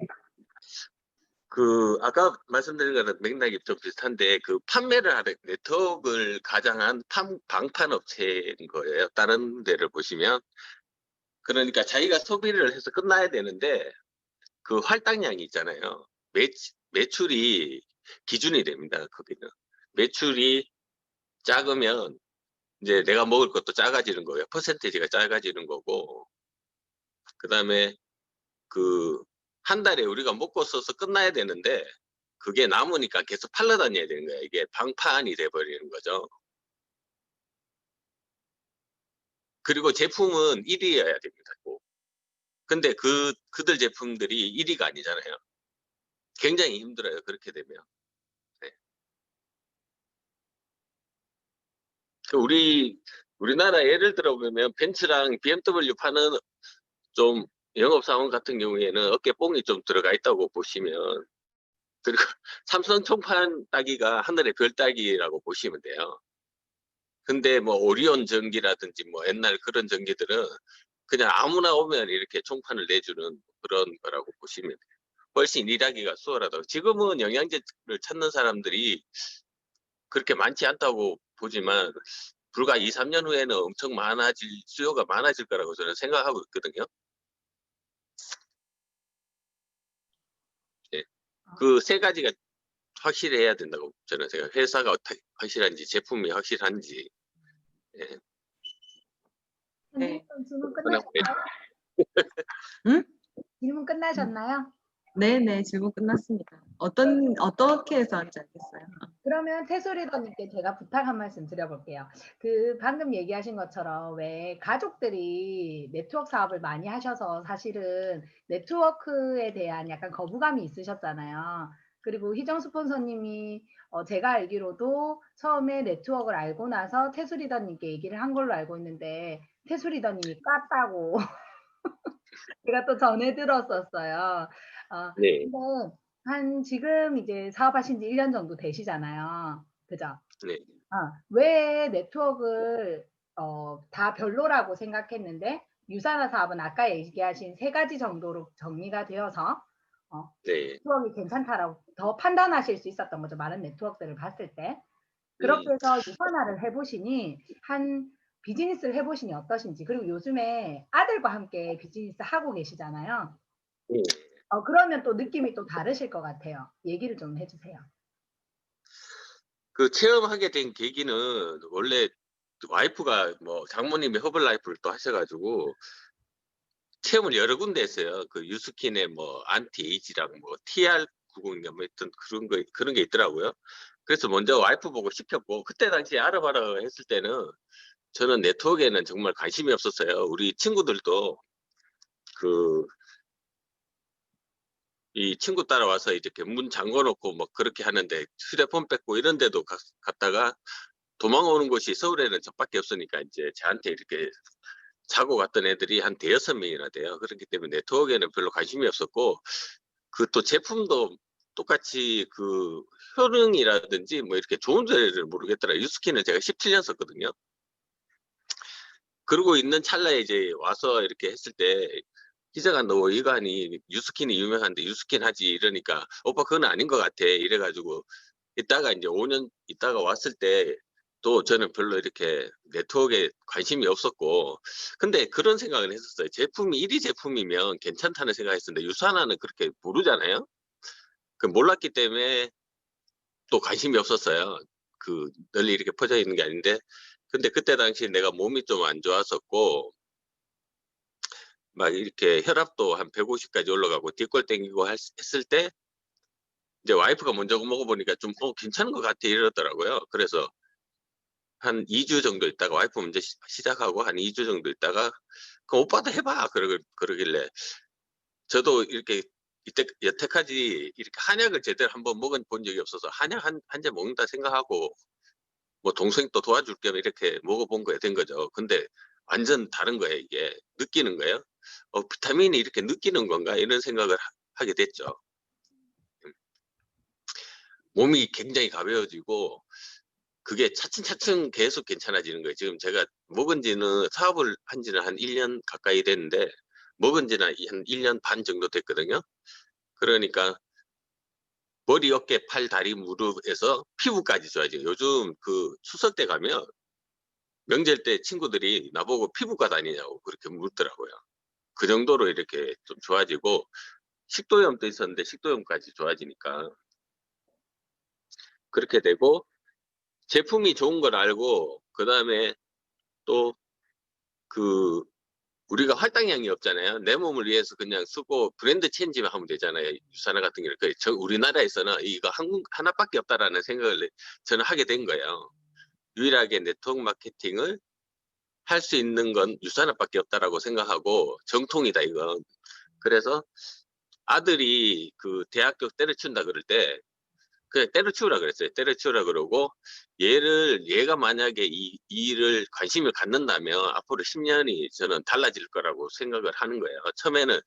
그 아까 말씀드린 거랑 맥락이 좀 비슷한데 그 판매를 하는 네트워크를 가장한 방판 업체인 거예요. 다른 데를 보시면 그러니까 자기가 소비를 해서 끝나야 되는데 그 할당량이 있잖아요. 매출이 기준이 됩니다. 거기는 매출이 작으면 이제 내가 먹을 것도 작아지는 거예요. 퍼센테이지가 작아지는 거고 그다음에 그 한 달에 우리가 먹고 써서 끝나야 되는데 그게 남으니까 계속 팔러 다녀야 되는 거예요. 이게 방판이 돼버리는 거죠. 그리고 제품은 1위여야 됩니다. 꼭. 근데 그들 제품들이 1위가 아니잖아요. 굉장히 힘들어요. 그렇게 되면. 네. 우리나라 예를 들어 보면 벤츠랑 BMW 파는 좀 영업사원 같은 경우에는 어깨 뽕이 좀 들어가 있다고 보시면 그리고 삼성 총판 따기가 하늘의 별 따기라고 보시면 돼요. 근데 뭐 오리온 전기라든지 뭐 옛날 그런 전기들은 그냥 아무나 오면 이렇게 총판을 내주는 그런 거라고 보시면 돼요. 훨씬 일하기가 수월하다고. 지금은 영양제를 찾는 사람들이 그렇게 많지 않다고 보지만 불과 2, 3년 후에는 엄청 수요가 많아질 거라고 저는 생각하고 있거든요. 예. 그 세 가지가 확실해야 된다고 저는 생각해요. 회사가 확실한지, 제품이 확실한지. 예. 현진 씨 질문 끝나셨나요? 응? 질문 끝나셨나요? 네네, 질문 끝났습니다. 어떻게 해서 하는지 알겠어요. 그러면 태수리더님께 제가 부탁 한 말씀 드려볼게요. 그 방금 얘기하신 것처럼 왜 가족들이 네트워크 사업을 많이 하셔서 사실은 네트워크에 대한 약간 거부감이 있으셨잖아요. 그리고 희정 스폰서님이 제가 알기로도 처음에 네트워크를 알고 나서 태수리더님께 얘기를 한 걸로 알고 있는데 태수리더님이 깠다고 제가 또 전해 들었었어요. 네. 근데 지금 이제 사업하신 지 1년 정도 되시잖아요. 그죠? 네. 왜 네트워크를 다 별로라고 생각했는데 유산화 사업은 아까 얘기하신 세 가지 정도로 정리가 되어서 네. 네트워크가 괜찮다라고 더 판단하실 수 있었던 거죠. 많은 네트워크들을 봤을 때. 그렇게 해서 유산화를 해보시니 비즈니스를 해보시니 어떠신지. 그리고 요즘에 아들과 함께 비즈니스 하고 계시잖아요. 네. 그러면 또 느낌이 또 다르실 것 같아요. 얘기를 좀 해주세요. 그 체험하게 된 계기는 원래 와이프가 뭐 장모님이 허블라이프를 또 하셔가지고 체험을 여러 군데 했어요. 그 유스킨의 뭐 안티에이지랑 뭐 TR90인가 뭐 하여튼 그런 게 있더라고요. 그래서 먼저 와이프 보고 시켰고, 그때 당시에 알아봐라 했을 때는 저는 네트워크에는 정말 관심이 없었어요. 우리 친구들도 이 친구 따라와서 이렇게 문 잠궈 놓고 뭐 그렇게 하는데 휴대폰 뺏고 이런 데도 갔다가 도망오는 곳이 서울에는 저밖에 없으니까 이제 저한테 이렇게 자고 갔던 애들이 한 대여섯 명이나 돼요. 그렇기 때문에 네트워크에는 별로 관심이 없었고, 그 또 제품도 똑같이 그 효능이라든지 뭐 이렇게 좋은 데를 모르겠더라. 유스킨은 제가 17년 썼거든요. 그러고 있는 찰나에 이제 와서 이렇게 했을 때 기자가 너 이거 하니 유스킨이 유명한데 유스킨 하지 이러니까 오빠 그건 아닌 것 같아 이래가지고 이따가 이제 5년 있다가 왔을 때 또 저는 별로 이렇게 네트워크에 관심이 없었고, 근데 그런 생각을 했었어요. 제품이 1위 제품이면 괜찮다는 생각했었는데 유산화는 그렇게 모르잖아요. 그 몰랐기 때문에 또 관심이 없었어요. 그 널리 이렇게 퍼져 있는 게 아닌데, 근데 그때 당시 내가 몸이 좀 안 좋았었고 막 이렇게 혈압도 한 150까지 올라가고 뒷골 땡기고 했을 때 이제 와이프가 먼저 먹어보니까 좀 괜찮은 것 같아 이러더라고요. 그래서 한 2주 정도 있다가 와이프 먼저 시작하고 한 2주 정도 있다가 그 오빠도 해봐 그러길래 저도 이렇게 여태까지 이렇게 한약을 제대로 한번 먹어본 적이 없어서 한약 한 잔 먹는다 생각하고 뭐 동생 또 도와줄 겸 이렇게 먹어본 거에 된 거죠. 근데 완전 다른 거예요. 이게 느끼는 거예요. 비타민이 이렇게 느끼는 건가 이런 생각을 하게 됐죠. 몸이 굉장히 가벼워지고 그게 차츰차츰 계속 괜찮아지는 거예요. 지금 제가 먹은 지는 사업을 한 지는 한 1년 가까이 됐는데 먹은 지는 한 1년 반 정도 됐거든요. 그러니까 머리, 어깨, 팔, 다리, 무릎에서 피부까지 좋아져요. 요즘 그 추석 때 가면 명절 때 친구들이 나보고 피부과 다니냐고 그렇게 묻더라고요. 그 정도로 이렇게 좀 좋아지고, 식도염도 있었는데 식도염까지 좋아지니까 그렇게 되고, 제품이 좋은 걸 알고 그다음에 또 그 우리가 할당량이 없잖아요. 내 몸을 위해서 그냥 쓰고 브랜드 체인지만 하면 되잖아요. 유산화 같은 경우는 우리나라에서는 이거 하나밖에 없다라는 생각을 저는 하게 된 거예요. 유일하게 네트워크 마케팅을 할 수 있는 건 유산화밖에 없다라고 생각하고 정통이다 이건. 그래서 아들이 그 대학교 때려치운다 그럴 때 그냥 때려치우라 그랬어요. 때려치우라 그러고 얘가 만약에 이 일을 관심을 갖는다면 앞으로 10년이 저는 달라질 거라고 생각을 하는 거예요. 처음에는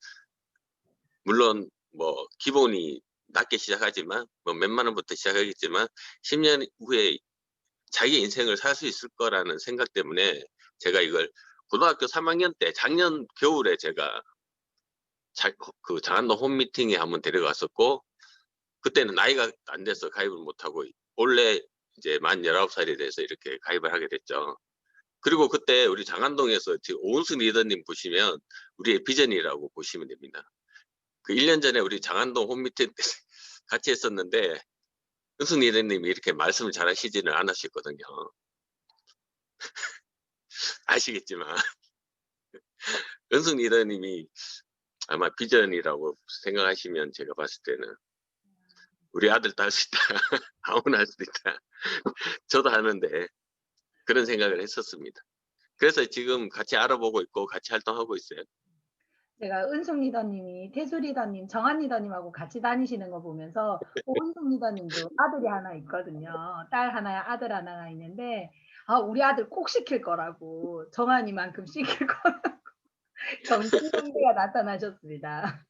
물론 뭐 기본이 낮게 시작하지만 뭐 몇만 원부터 시작하겠지만 10년 후에 자기 인생을 살 수 있을 거라는 생각 때문에 제가 이걸 고등학교 3학년 때 작년 겨울에 제가 그 장안동 홈미팅에 한번 데려갔었고, 그때는 나이가 안 돼서 가입을 못하고 원래 이제 만 19살이 돼서 이렇게 가입을 하게 됐죠. 그리고 그때 우리 장안동에서 지금 오은수 리더님 보시면 우리의 비전이라고 보시면 됩니다. 그 1년 전에 우리 장안동 홈미팅 때 같이 했었는데 은수 리더님이 이렇게 말씀을 잘 하시지는 않으셨거든요. 아시겠지만 은수 리더님이 아마 비전이라고 생각하시면 제가 봤을 때는 우리 아들도 할 수 있다. 아무나 할 수 있다. 저도 하는데 그런 생각을 했었습니다. 그래서 지금 같이 알아보고 있고 같이 활동하고 있어요. 제가 은숙 리더님이 태수 리더님, 정한 리더님하고 같이 다니시는 거 보면서 은숙 리더님도 아들이 하나 있거든요. 딸 하나, 아들 하나가 있는데 우리 아들 꼭 시킬 거라고, 정한이만큼 시킬 거라고 정신병자가 나타나셨습니다.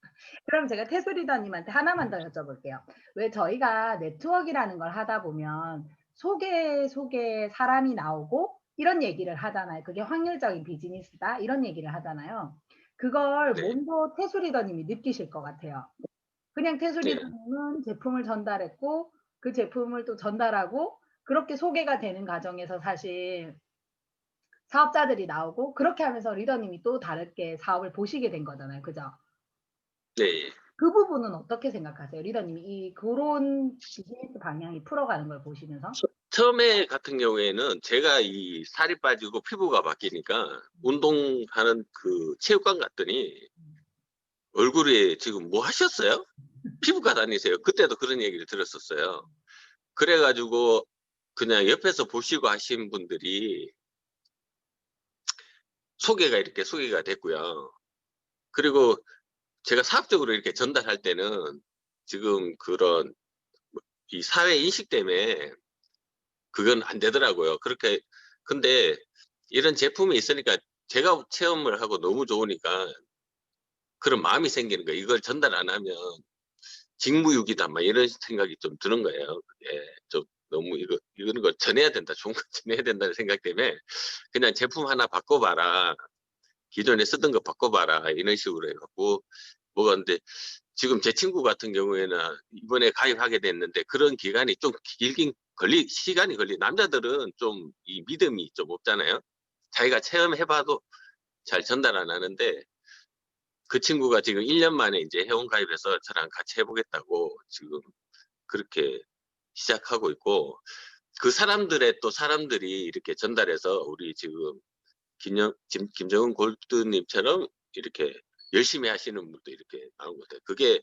그럼 제가 태수 리더님한테 하나만 더 여쭤볼게요. 왜 저희가 네트워크라는 걸 하다 보면 속에 사람이 나오고 이런 얘기를 하잖아요. 그게 확률적인 비즈니스다 이런 얘기를 하잖아요. 그걸 네. 몸소 태수 리더님이 느끼실 것 같아요. 그냥 태수 네. 리더님은 제품을 전달했고 그 제품을 또 전달하고 그렇게 소개가 되는 과정에서 사실 사업자들이 나오고 그렇게 하면서 리더님이 또 다르게 사업을 보시게 된 거잖아요. 그죠? 네. 그 부분은 어떻게 생각하세요? 리더님이 그런 비즈니스 방향이 풀어가는 걸 보시면서? 처음에 같은 경우에는 제가 이 살이 빠지고 피부가 바뀌니까 운동하는 그 체육관 갔더니 얼굴에 지금 뭐 하셨어요? 피부과 다니세요. 그때도 그런 얘기를 들었었어요. 그래가지고 그냥 옆에서 보시고 하신 분들이 소개가 됐고요. 그리고 제가 사업적으로 이렇게 전달할 때는 지금 그런 이 사회 인식 때문에 그건 안 되더라고요. 그렇게 근데 이런 제품이 있으니까 제가 체험을 하고 너무 좋으니까 그런 마음이 생기는 거예요. 이걸 전달 안 하면 직무유기다 막 이런 생각이 좀 드는 거예요. 그게 좀 너무 이거는 거 전해야 된다. 좋은 거 전해야 된다는 생각 때문에 그냥 제품 하나 바꿔봐라. 기존에 쓰던 거 바꿔봐라. 이런 식으로 해갖고 뭐가 근데 지금 제 친구 같은 경우에는 이번에 가입하게 됐는데 그런 기간이 좀 시간이 남자들은 좀 이 믿음이 좀 없잖아요. 자기가 체험해봐도 잘 전달 안 하는데 그 친구가 지금 1년 만에 이제 회원 가입해서 저랑 같이 해보겠다고 지금 그렇게 시작하고 있고 그 사람들의 또 사람들이 이렇게 전달해서 우리 지금 김정은 골드님처럼 이렇게 열심히 하시는 분도 이렇게 나온 것 같아요. 그게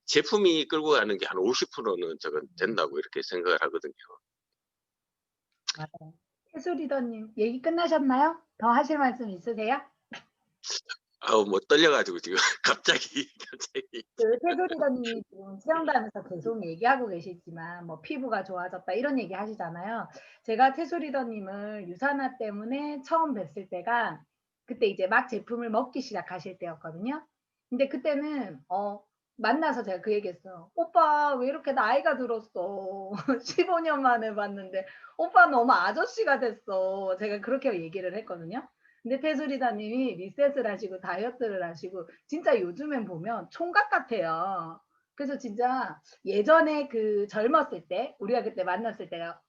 제품이 끌고 가는 게 한 50%는 저건 된다고 이렇게 생각을 하거든요. 맞아요. 태수 리더님 얘기 끝나셨나요? 더 하실 말씀 있으세요? 아우 뭐 떨려가지고 지금 갑자기 그 태수 리더님이 지금 수영단에서 계속 얘기하고 계시지만 뭐 피부가 좋아졌다 이런 얘기 하시잖아요. 제가 태수 리더님을 유산화 때문에 처음 뵀을 때가 그때 이제 막 제품을 먹기 시작하실 때였거든요. 근데 그때는 만나서 제가 그 얘기했어요. 오빠 왜 이렇게 나이가 들었어. 15년 만에 봤는데 오빠 너무 아저씨가 됐어. 제가 그렇게 얘기를 했거든요. 근데 태수리다님이 리셋을 하시고 다이어트를 하시고 진짜 요즘엔 보면 총각 같아요. 그래서 진짜 예전에 그 젊었을 때 우리가 그때 만났을 때가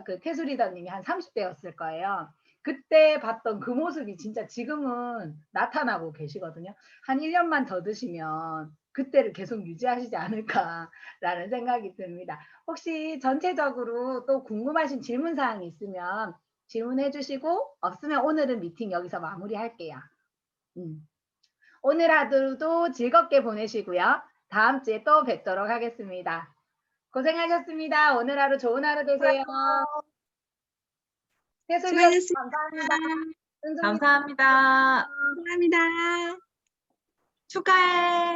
그 태수리다님이 한 30대였을 거예요. 그때 봤던 그 모습이 진짜 지금은 나타나고 계시거든요. 한 1년만 더 드시면 그때를 계속 유지하시지 않을까라는 생각이 듭니다. 혹시 전체적으로 또 궁금하신 질문 사항이 있으면 질문해 주시고 없으면 오늘은 미팅 여기서 마무리할게요. 오늘 하루도 즐겁게 보내시고요. 다음 주에 또 뵙도록 하겠습니다. 고생하셨습니다. 오늘 하루 좋은 하루 되세요. 태수리언 감사합니다. 감사합니다. 감사합니다. 축하해.